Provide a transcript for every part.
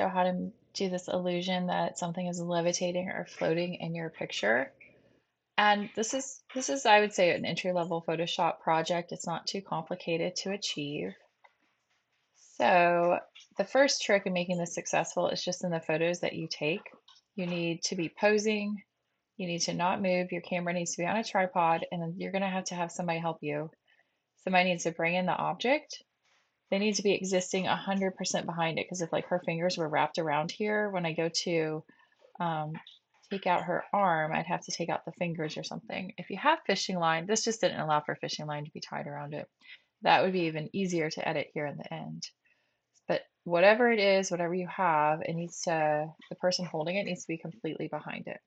show how to do this illusion that something is levitating or floating in your picture. And this is I would say an entry-level Photoshop project. It's not too complicated to achieve. So the first trick in making this successful is just in the photos that you take. You need to be posing. You need to not move. Your camera needs to be on a tripod, and then you're going to have somebody help you. Somebody needs to bring in the object. They need to be existing 100% behind it, because if like her fingers were wrapped around here, when I go to um, take out her arm, I'd have to take out the fingers or something. If you have fishing line, this just didn't allow for fishing line to be tied around it. That would be even easier to edit here in the end. But whatever it is, whatever you have, it needs to, the person holding it needs to be completely behind it.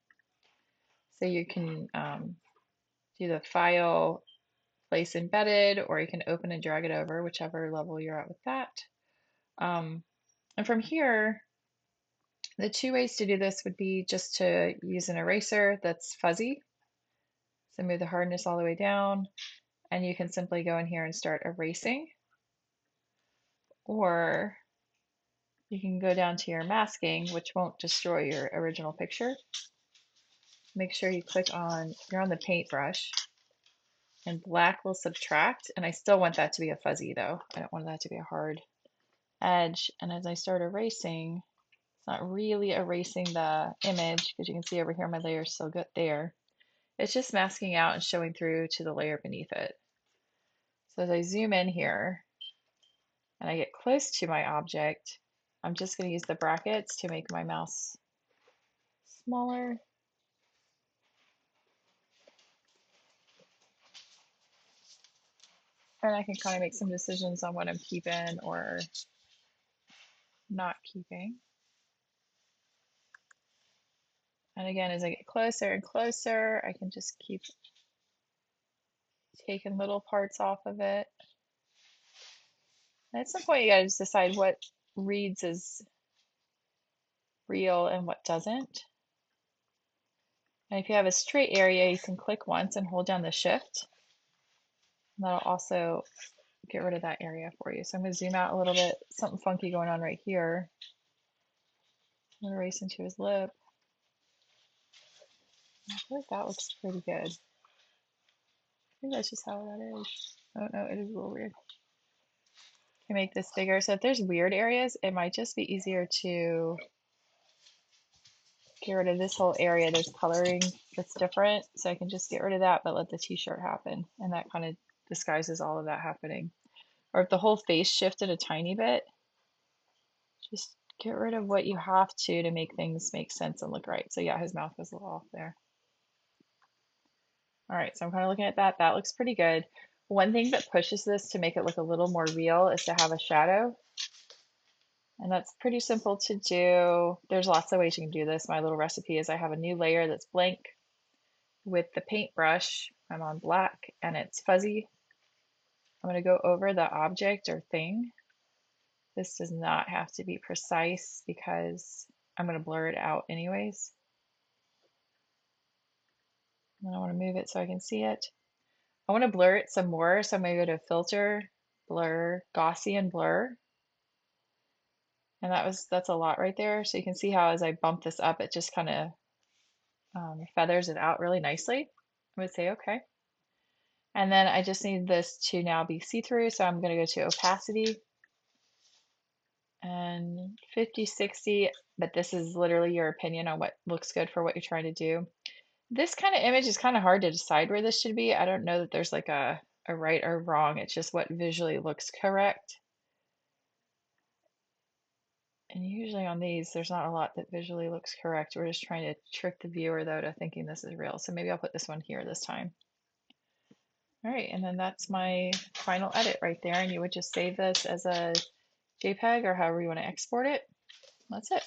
So you can do the file, place embedded, or you can open and drag it over, whichever level you're at with that. And from here, the two ways to do this would be just to use an eraser that's fuzzy. So move the hardness all the way down, and you can simply go in here and start erasing. Or you can go down to your masking, which won't destroy your original picture. Make sure you click on, you're on the paintbrush, and black will subtract. And I still want that to be a fuzzy though. I don't want that to be a hard edge. And as I start erasing, it's not really erasing the image, because you can see over here my layer is still good there. It's just masking out and showing through to the layer beneath it. So as I zoom in here and I get close to my object, I'm just going to use the brackets to make my mouse smaller. And I can kind of make some decisions on what I'm keeping or not keeping. And again, as I get closer and closer, I can just keep taking little parts off of it. And at some point, you gotta just decide what reads as real and what doesn't. And if you have a straight area, you can click once and hold down the shift. And that'll also get rid of that area for you. So I'm gonna zoom out a little bit, something funky going on right here. I'm gonna erase into his lip. I feel like that looks pretty good. I think that's just how that is. Oh no, it is a little weird. Can make this bigger. So if there's weird areas, it might just be easier to get rid of this whole area. There's coloring that's different, so I can just get rid of that, but let the t-shirt happen. And that kind of disguises all of that happening. Or if the whole face shifted a tiny bit, just get rid of what you have to make things make sense and look right. So yeah, his mouth was a little off there. All right, so I'm kind of looking at that. That looks pretty good. One thing that pushes this to make it look a little more real is to have a shadow. And that's pretty simple to do. There's lots of ways you can do this. My little recipe is I have a new layer that's blank with the paintbrush. I'm on black and it's fuzzy. I'm going to go over the object or thing. This does not have to be precise because I'm going to blur it out anyways. And I want to move it so I can see it. I want to blur it some more, so I'm going to go to Filter, Blur, Gaussian Blur. And that's a lot right there. So you can see how as I bump this up, it just kind of feathers it out really nicely. I would say okay. And then I just need this to now be see-through, so I'm going to go to opacity and 50, 60, but this is literally your opinion on what looks good for what you're trying to do. This kind of image is kind of hard to decide where this should be. I don't know that there's like a right or wrong. It's just what visually looks correct. And usually on these, there's not a lot that visually looks correct. We're just trying to trick the viewer though to thinking this is real. So maybe I'll put this one here this time. All right, and then that's my final edit right there. And you would just save this as a JPEG or however you want to export it. That's it.